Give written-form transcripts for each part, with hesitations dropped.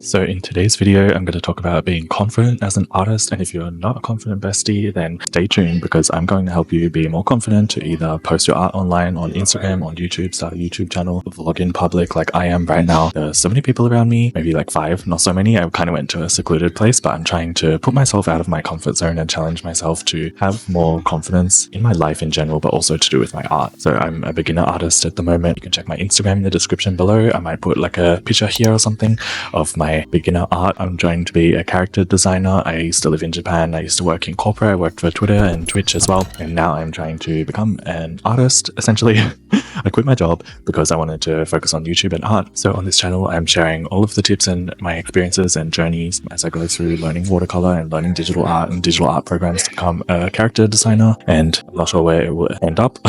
So in today's video, I'm going to talk about being confident as an artist. And if you're not a confident bestie, then stay tuned because I'm going to help you be more confident to either post your art online on Instagram, on YouTube, start a YouTube channel, vlog in public like I am right now. There are so many people around me, maybe like 5, not so many. I kind of went to a secluded place, but I'm trying to put myself out of my comfort zone and challenge myself to have more confidence in my life in general, but also to do with my art. So I'm a beginner artist at the moment. You can check my Instagram in the description below. I might put like a picture here or something of my beginner art. I'm trying to be a character designer. I used to live in Japan. I used to work in corporate. I worked for Twitter and Twitch as well. And now I'm trying to become an artist, essentially. I quit my job because I wanted to focus on YouTube and art. So on this channel, I'm sharing all of the tips and my experiences and journeys as I go through learning watercolor and learning digital art and digital art programs to become a character designer. And I'm not sure where it will end up.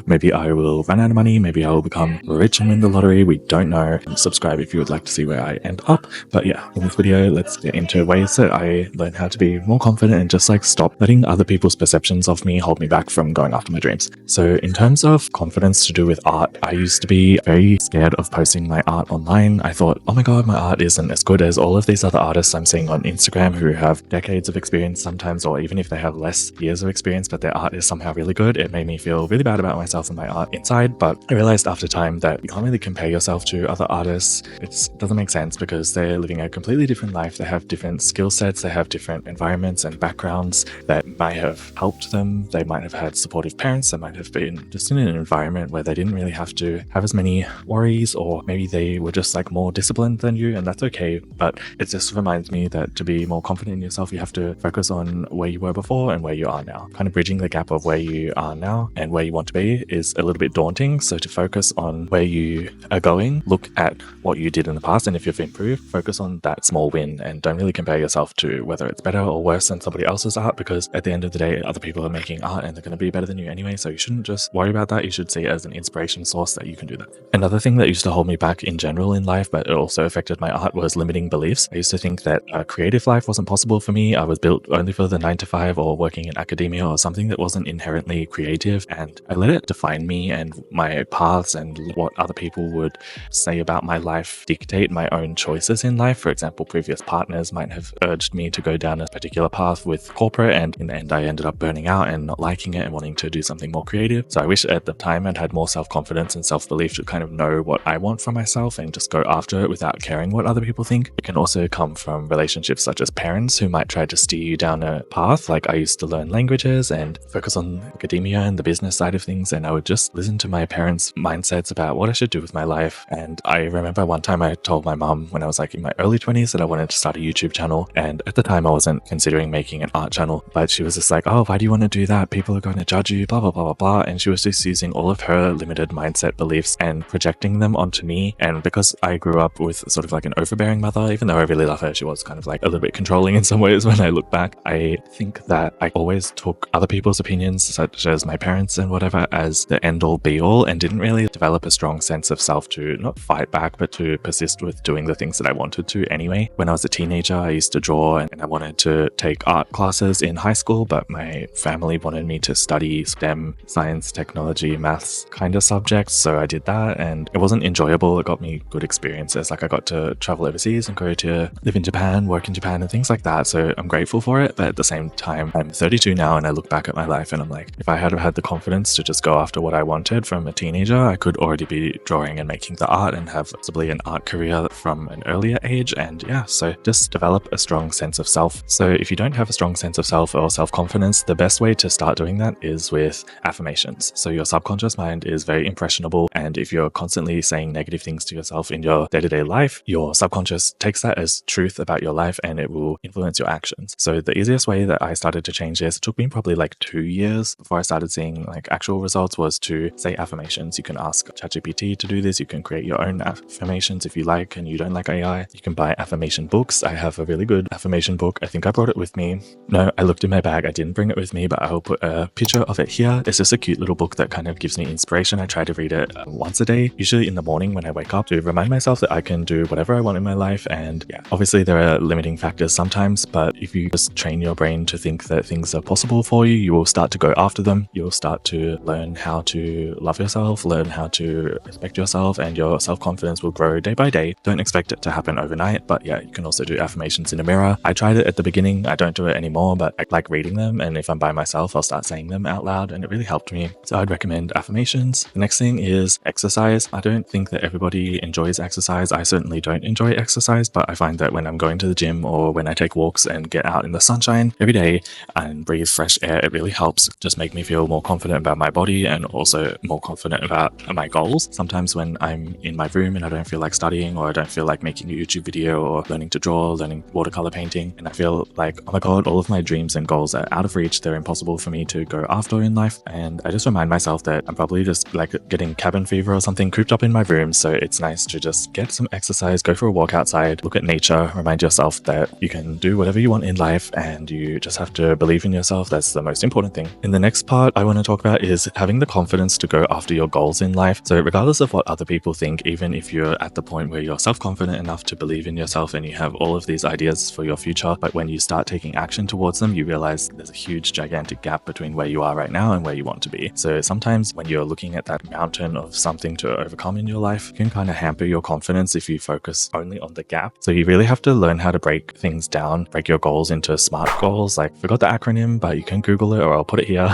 Maybe I will run out of money. Maybe I will become rich and win the lottery. We don't know. Subscribe if you would like to see where I end up. But yeah, in this video, let's get into ways that I learned how to be more confident and just like stop letting other people's perceptions of me hold me back from going after my dreams. So in terms of confidence to do with art, I used to be very scared of posting my art online. I thought, oh my god, my art isn't as good as all of these other artists I'm seeing on Instagram who have decades of experience sometimes, or even if they have less years of experience, but their art is somehow really good. It made me feel really bad about myself and my art inside. But I realized after time that you can't really compare yourself to other artists. It doesn't make sense because they're living a completely different life. They have different skill sets. They have different environments and backgrounds that might have helped them. They might have had supportive parents. They might have been just in an environment where they didn't really have to have as many worries, or maybe they were just like more disciplined than you, and that's okay. But it just reminds me that to be more confident in yourself, you have to focus on where you were before and where you are now. Kind of bridging the gap of where you are now and where you want to be is a little bit daunting. So to focus on where you are going, look at what you did in the past, and if you've improved, focus on that small win and don't really compare yourself to whether it's better or worse than somebody else's art, because at the end of the day, other people are making art and they're going to be better than you anyway. So you shouldn't just worry about that. You should see it as an inspiration source that you can do that. Another thing that used to hold me back in general in life, but it also affected my art, was limiting beliefs. I used to think that a creative life wasn't possible for me. I was built only for the 9-to-5 or working in academia or something that wasn't inherently creative, and I let it define me and my paths and what other people would say about my life dictate my own choices in life. For example, previous partners might have urged me to go down a particular path with corporate, and in the end I ended up burning out and not liking it and wanting to do something more creative. So I wish at the time I'd had more self-confidence and self-belief to kind of know what I want for myself and just go after it without caring what other people think. It can also come from relationships such as parents who might try to steer you down a path. Like I used to learn languages and focus on academia and the business side of things, and I would just listen to my parents' mindsets about what I should do with my life. And I remember one time I told my mum when I was like in my early 20s that I wanted to start a YouTube channel, and at the time I wasn't considering making an art channel, but she was just like, oh, why do you want to do that? People are going to judge you, blah blah blah blah blah. And she was just using all of her limited mindset beliefs and projecting them onto me. And because I grew up with sort of like an overbearing mother, even though I really love her, she was kind of like a little bit controlling in some ways when I look back. I think that I always took other people's opinions, such as my parents and whatever, as the end all be all, and didn't really develop a strong sense of self to not fight back, but to persist with doing the things that I wanted to anyway. When I was a teenager, I used to draw and I wanted to take art classes in high school, but my family wanted me to study STEM, science, technology, maths kind of subjects. So I did that and it wasn't enjoyable. It got me good experiences. Like I got to travel overseas and go to live in Japan, work in Japan and things like that. So I'm grateful for it. But at the same time, I'm 32 now and I look back at my life and I'm like, if I had had the confidence to just go after what I wanted from a teenager, I could already be drawing and making the art and have possibly an art career from an earlier age. And yeah, so just develop a strong sense of self. So if you don't have a strong sense of self or self-confidence, the best way to start doing that is with affirmations. So your subconscious mind is very impressionable, and if you're constantly saying negative things to yourself in your day-to-day life, your subconscious takes that as truth about your life and it will influence your actions. So the easiest way that I started to change this, it took me probably like 2 years before I started seeing like actual results, was to say affirmations. You can ask ChatGPT to do this. You can create your own affirmations if you like and you don't like AI. You can buy affirmation books. I have a really good affirmation book. I think I brought it with me. No, I looked in my bag. I didn't bring it with me, but I'll put a picture of it here. It's just a cute little book that kind of gives me inspiration. I try to read it once a day, usually in the morning when I wake up, to remind myself that I can do whatever I want in my life. And yeah, obviously there are limiting factors sometimes, but if you just train your brain to think that things are possible for you, you will start to go after them. You'll start to learn how to love yourself, learn how to respect yourself, and your self-confidence will grow day by day. Don't expect it to happen happen overnight. But yeah, you can also do affirmations in a mirror. I tried it at the beginning. I don't do it anymore, but I like reading them. And if I'm by myself, I'll start saying them out loud, and it really helped me. So I'd recommend affirmations. The next thing is exercise. I don't think that everybody enjoys exercise. I certainly don't enjoy exercise, but I find that when I'm going to the gym or when I take walks and get out in the sunshine every day and breathe fresh air, it really helps just make me feel more confident about my body and also more confident about my goals. Sometimes when I'm in my room and I don't feel like studying, or I don't feel like making a YouTube video or learning to draw, learning watercolor painting, and I feel like, oh my god, all of my dreams and goals are out of reach, they're impossible for me to go after in life, and I just remind myself that I'm probably just like getting cabin fever or something cooped up in my room. So it's nice to just get some exercise, go for a walk outside, look at nature, remind yourself that you can do whatever you want in life, and you just have to believe in yourself. That's the most important thing. In the next part I want to talk about is having the confidence to go after your goals in life. So regardless of what other people think, even if you're at the point where you're self-confident enough to believe in yourself and you have all of these ideas for your future, but when you start taking action towards them, you realize there's a huge gigantic gap between where you are right now and where you want to be. So sometimes when you're looking at that mountain of something to overcome in your life, it can kind of hamper your confidence if you focus only on the gap. So you really have to learn how to break things down, break your goals into SMART goals. Like, forgot the acronym, but you can Google it or I'll put it here.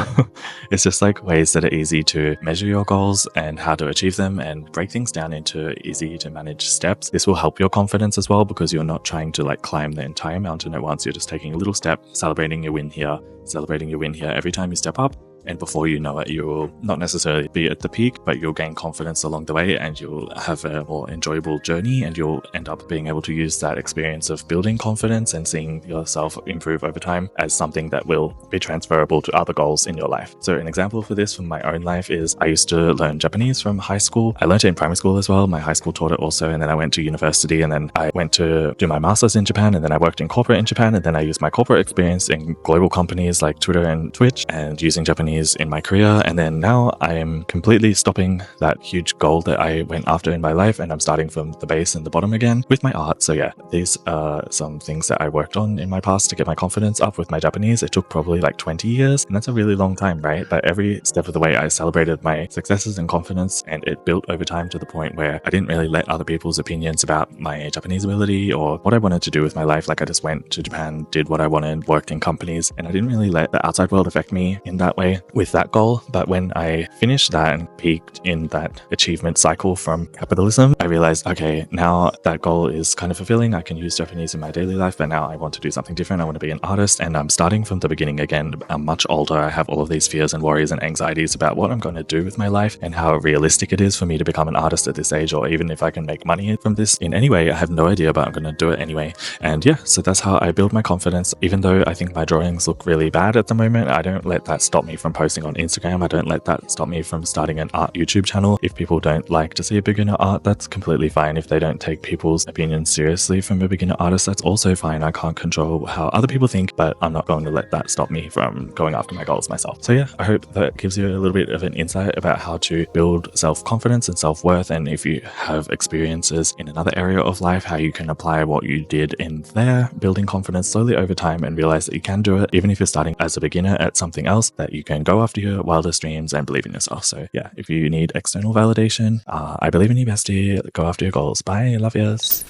It's just like ways that are easy to measure your goals and how to achieve them, and break things down into easy to manage steps. This will help your confidence as well, because you're not trying to like climb the entire mountain at once. You're just taking a little step, celebrating your win here every time you step up. And before you know it, you will not necessarily be at the peak, but you'll gain confidence along the way, and you'll have a more enjoyable journey, and you'll end up being able to use that experience of building confidence and seeing yourself improve over time as something that will be transferable to other goals in your life. So an example for this from my own life is I used to learn Japanese from high school. I learned it in primary school as well. My high school taught it also, and then I went to university, and then I went to do my master's in Japan, and then I worked in corporate in Japan, and then I used my corporate experience in global companies like Twitter and Twitch and using Japanese in my career. And then now I am completely stopping that huge goal that I went after in my life, and I'm starting from the base and the bottom again with my art. So yeah, these are some things that I worked on in my past to get my confidence up with my Japanese. It took probably like 20 years, and that's a really long time, right? But every step of the way I celebrated my successes and confidence, and it built over time to the point where I didn't really let other people's opinions about my Japanese ability or what I wanted to do with my life. Like, I just went to Japan, did what I wanted, worked in companies, and I didn't really let the outside world affect me in that way with that goal. But when I finished that and peaked in that achievement cycle from capitalism, I realized, okay, now that goal is kind of fulfilling. I can use Japanese in my daily life, but now I want to do something different. I want to be an artist, and I'm starting from the beginning again. I'm much older. I have all of these fears and worries and anxieties about what I'm going to do with my life and how realistic it is for me to become an artist at this age, or even if I can make money from this in any way. I have no idea, but I'm going to do it anyway. And yeah, so that's how I build my confidence. Even though I think my drawings look really bad at the moment, I don't let that stop me from posting on Instagram. I don't let that stop me from starting an art YouTube channel. If people don't like to see a beginner art, that's completely fine. If they don't take people's opinions seriously from a beginner artist, that's also fine. I can't control how other people think, but I'm not going to let that stop me from going after my goals myself. So yeah, I hope that gives you a little bit of an insight about how to build self-confidence and self-worth, and if you have experiences in another area of life, how you can apply what you did in there, building confidence slowly over time, and realize that you can do it even if you're starting as a beginner at something else, that you can go after your wildest dreams and believe in yourself. So yeah, if you need external validation, I believe in you, bestie. Go after your goals. Bye. Love yous.